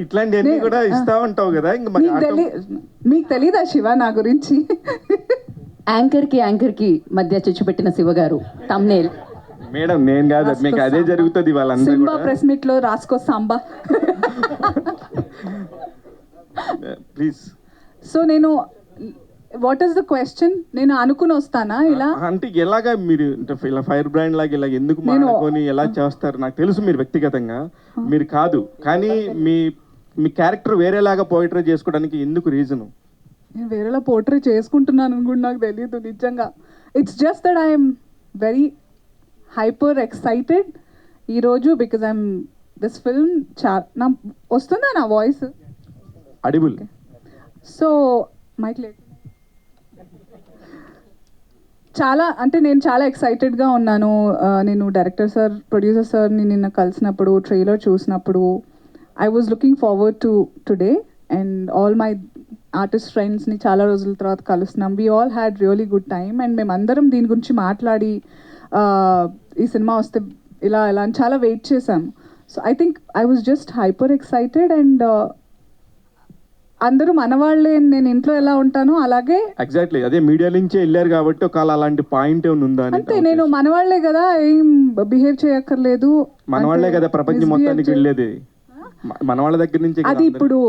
ఇట్లాంటివన్నీ కూడా ఇస్తా ఉంటావు కదా, ఇంకా మరి మీకు తెలీదా శివ నా గురించి? యాంకర్ కి మధ్య చిచ్చుపెట్టిన శివ గారు తమ్నేల్. మేడం నేను కాదు, మీకు అదే జరుగుతుంది వాళ్ళందరూ సింబా కూడా. ప్రెస్ మీట్ లో రాసుకో సాంబా. ప్లీజ్. సో నేను వాట్ ఈస్ ద క్వశ్చన్? నేను అనుకుని వస్తానా ఇలా? అంటే ఎలాగా మీరు ఇలా ఫైర్ బ్రాండ్ లాగా ఇలా ఎందుకు మానుకొని ఎలా చేస్తారు? నాకు తెలుసు మీరు వ్యక్తిగతంగా మీరు కాదు, కానీ మీ మీ క్యారెక్టర్ వేరేలాగా పోయిట్రీ చేసుకోవడానికి ఎందుకు రీజను? నేను వేరేలా పోర్ట్రే చేసుకుంటున్నాను అని కూడా నాకు తెలియదు నిజంగా. It's just that I'm very hyper excited ఈరోజు బికాజ్ ఐఎమ్ దిస్ ఫిల్మ్ నా వస్తుందా నా వాయిస్? అడిబుల్. సో మైక్ లేదు. చాలా అంటే నేను చాలా ఎక్సైటెడ్గా ఉన్నాను. నేను డైరెక్టర్ సార్, ప్రొడ్యూసర్ సార్ని నిన్న కలిసినప్పుడు, ట్రైలర్ చూసినప్పుడు I was looking forward to today and all my artist ఫ్రెండ్స్ని చాలా రోజుల తర్వాత కలుస్తున్నాం. We all had really good time and మేమందరం దీని గురించి మాట్లాడి ఈ సినిమా వస్తే ఇలా ఇలా అని చాలా వెయిట్ చేశాము. So I think I was just hyper excited and అందరూ మనవాళ్ళే. నేను ఇంట్లో ఎలా ఉంటానో అలాగే ఎగ్జాక్ట్లీ అదే మీడియా నుంచే వెళ్ళారు కాబట్టి ఒకవేళ అలాంటి పాయింట్ ఏమైనా ఉందా అని. అంతే, నేను మనవాళ్లే కదా, ఏం బిహేవ్ చేయక్కర్లేదు. మనవాళ్లే కదా ప్రపంచం మొత్తానికి వెళ్ళేది, మన వాళ్ళ దగ్గర నుంచి. అది ఇప్పుడు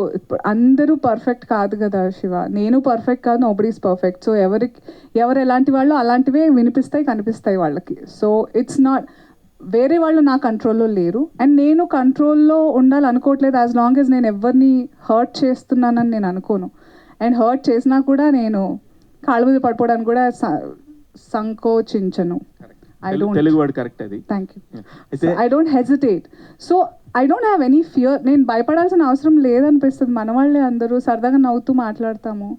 అందరూ పర్ఫెక్ట్ కాదు కదా శివ, నేను పర్ఫెక్ట్ కాదు, నోబడీ ఈస్ పర్ఫెక్ట్. సో ఎవరు ఎలాంటి వాళ్ళు అలాంటివే వినిపిస్తాయి, కనిపిస్తాయి వాళ్ళకి. సో ఇట్స్ నాట్ వేరే వాళ్ళు నా కంట్రోల్లో లేరు అండ్ నేను కంట్రోల్లో ఉండాలనుకోవట్లేదు. యాజ్ లాంగ్ యాజ్ నేను ఎవరిని హర్ట్ చేస్తున్నానని నేను అనుకోను. అండ్ హర్ట్ చేసినా కూడా నేను కాళ్ళ మీద పడిపోవడానికి కూడా సంకోచించను. తెలుగు వర్డ్ కరెక్ట్ అది. Thank you. I don't hesitate. So I don't have any fear. నేను భయపడాల్సిన అవసరం లేదనిపిస్తుంది. మన వాళ్ళే అందరూ సరదాగా నవ్వుతూ మాట్లాడతాము.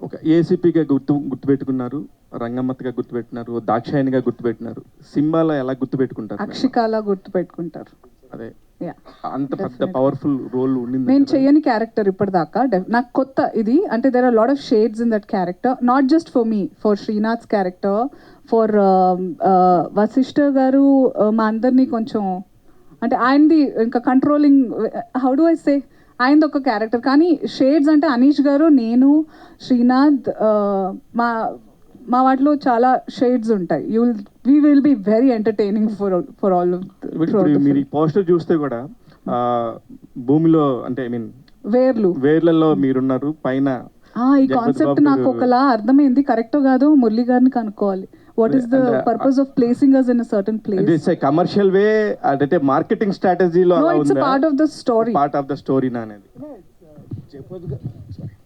ఒక ఏసీపీగా గుర్తుపెట్టుకున్నారు, రంగమ్మతిగా గుర్తుపెట్టినారు, దాక్షాయణిగా గుర్తుపెట్టినారు. సింబాలో ఎలా గుర్తుపెట్టుకుంటారు? అక్షికాలా గుర్తుపెట్టుకుంటారు. అదే అంత పెద్ద పవర్ఫుల్ రోల్ ఉండింది. నేను చెయ్యని క్యారెక్టర్ ఇప్పటిదాకా. నాకు కొత్త ఇది. అంటే there are lot of shades in that character, not just for me, for Srinath's character, for Vashishta garu. మా అందరినీ కొంచెం అంటే ఆయనది ఇంకా controlling, how do I say, ఆయనది ఒక క్యారెక్టర్. కానీ షేడ్స్ అంటే అనీష్ గారు, నేను, శ్రీనాథ్, మా వాటిలో చాలా షేడ్స్ ఉంటాయి. We will be very entertaining for all. మీరు ఈ పోస్టర్ చూస్తే కూడా భూమిలో అంటే ఐ మీన్ వేర్లలో మీరున్నారు, పైన ఈ కాన్సెప్ట్ నాకు ఒకలా అర్థమైంది. కరెక్టో కాదో మురళి గారిని కనుక్కోవాలి. What is the purpose of placing us in a certain place? It's a commercial way, అంటే మార్కెటింగ్ స్ట్రాటజీలో అలా ఉంది. It's a part of the story. Part of the story నా అనేది.